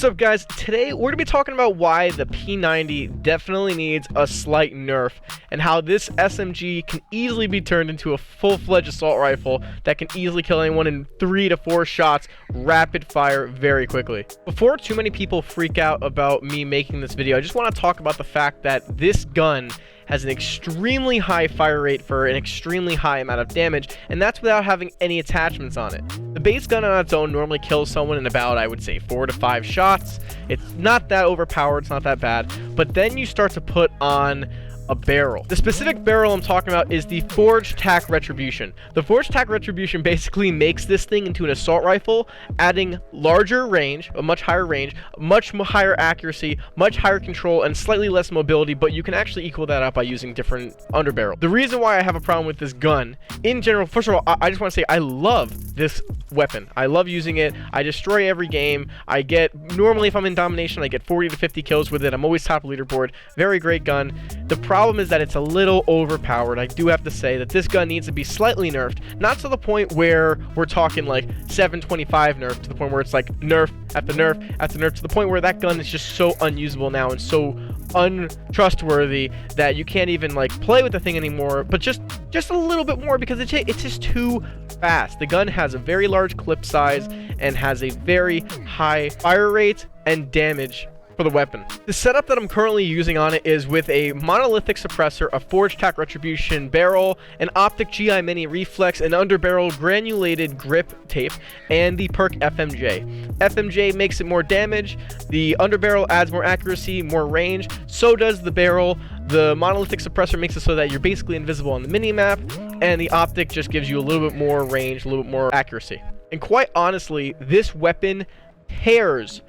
What's up, guys? Today we're going to be talking about why the P90 definitely needs a slight nerf and how this SMG can easily be turned into a full-fledged assault rifle that can easily kill anyone in 3 to 4 shots rapid fire very quickly. Before too many people freak out about me making this video, I just want to talk about the fact that this gun has an extremely high fire rate for an extremely high amount of damage, and that's without having any attachments on it. The base gun on its own normally kills someone in about, I would say, 4 to 5 shots. It's not that overpowered, it's not that bad, but then you start to put on a barrel. The specific barrel I'm talking about is the Forged Tac Retribution. The Forged Tac Retribution basically makes this thing into an assault rifle, adding larger range, a much higher range, much higher accuracy, much higher control, and slightly less mobility, but you can actually equal that out by using different underbarrel. The reason why I have a problem with this gun, in general, first of all, I just want to say I love this weapon. I love using it. I destroy every game. I get, normally if I'm in domination, I get 40 to 50 kills with it. I'm always top leaderboard. Very great gun. The problem is that it's a little overpowered. I do have to say that this gun needs to be slightly nerfed, not to the point where we're talking like 725 nerf, to the point where it's like nerf after nerf after nerf, to the point where that gun is just so unusable now and so untrustworthy that you can't even like play with the thing anymore, but just a little bit more, because it's just too fast. The gun has a very large clip size and has a very high fire rate and damage for the weapon. The setup that I'm currently using on it is with a monolithic suppressor, a Forged Tac Retribution barrel, an optic GI Mini reflex, an underbarrel granulated grip tape, and the perk FMJ. FMJ makes it more damage, the underbarrel adds more accuracy, more range, so does the barrel. The monolithic suppressor makes it so that you're basically invisible on the mini-map, and the optic just gives you a little bit more range, a little bit more accuracy. And quite honestly, this weapon tears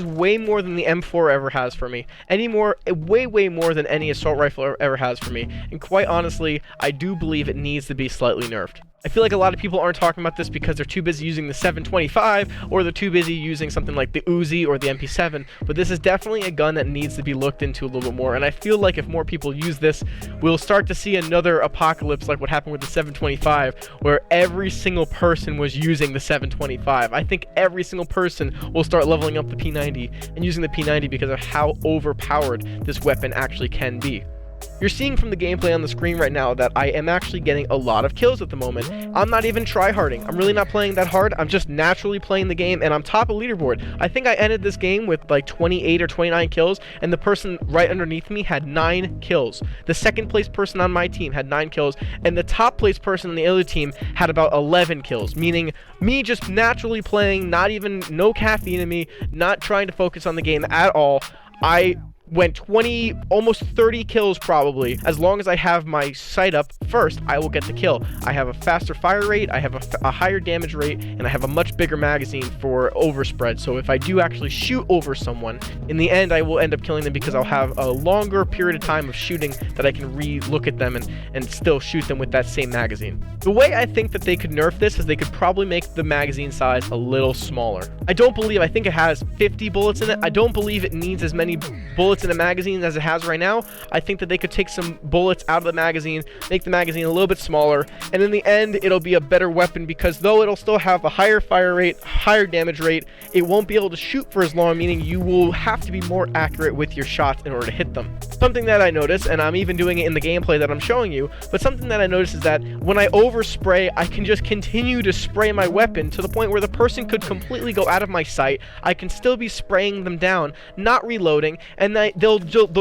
way more than the M4 ever has for me. Way more than any assault rifle ever has for me. And quite honestly, I do believe it needs to be slightly nerfed. I feel like a lot of people aren't talking about this because they're too busy using the 725, or they're too busy using something like the Uzi or the MP7, but this is definitely a gun that needs to be looked into a little bit more, and I feel like if more people use this, we'll start to see another apocalypse like what happened with the 725, where every single person was using the 725. I think every single person will start leveling up the P90 and using the P90 because of how overpowered this weapon actually can be. You're seeing from the gameplay on the screen right now that I am actually getting a lot of kills at the moment. I'm not even tryharding. I'm really not playing that hard. I'm just naturally playing the game, and I'm top of leaderboard. I think I ended this game with like 28 or 29 kills, and the person right underneath me had 9 kills. The second place person on my team had 9 kills, and the top place person on the other team had about 11 kills, meaning me just naturally playing, no caffeine in me, not trying to focus on the game at all. I went 20, almost 30 kills probably. As long as I have my sight up first, I will get the kill. I have a faster fire rate, I have a higher damage rate, and I have a much bigger magazine for overspread. So if I do actually shoot over someone, in the end I will end up killing them because I'll have a longer period of time of shooting that I can re-look at them and still shoot them with that same magazine. The way I think that they could nerf this is they could probably make the magazine size a little smaller. I think it has 50 bullets in it. I don't believe it needs as many bullets in a magazine as it has right now. I think that they could take some bullets out of the magazine, make the magazine a little bit smaller, and in the end it'll be a better weapon, because though it'll still have a higher fire rate, higher damage rate, it won't be able to shoot for as long, meaning you will have to be more accurate with your shots in order to hit them. Something that I noticed, and I'm even doing it in the gameplay that I'm showing you, but something that I noticed is that when I overspray, I can just continue to spray my weapon to the point where the person could completely go out of my sight. I can still be spraying them down, not reloading, and they'll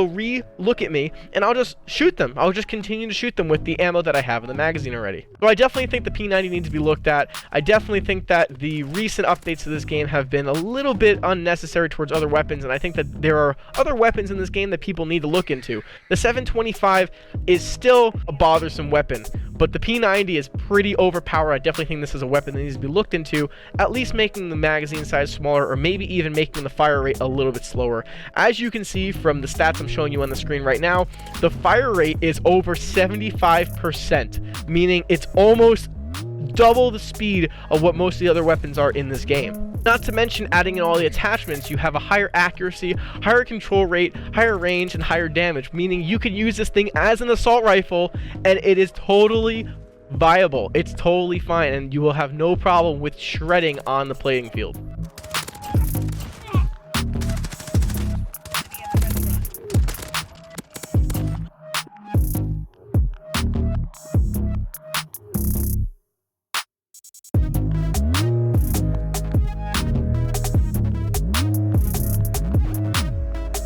re-look at me, and I'll just shoot them. I'll just continue to shoot them with the ammo that I have in the magazine already. So I definitely think the P90 needs to be looked at. I definitely think that the recent updates to this game have been a little bit unnecessary towards other weapons, and I think that there are other weapons in this game that people need to look into. The 725 is still a bothersome weapon, but the P90 is pretty overpowered. I definitely think this is a weapon that needs to be looked into, at least making the magazine size smaller, or maybe even making the fire rate a little bit slower. As you can see from the stats I'm showing you on the screen right now, the fire rate is over 75%, meaning it's almost double the speed of what most of the other weapons are in this game. Not to mention, adding in all the attachments, you have a higher accuracy, higher control rate, higher range, and higher damage, meaning you could use this thing as an assault rifle, and it is totally viable. It's totally fine, and you will have no problem with shredding on the playing field.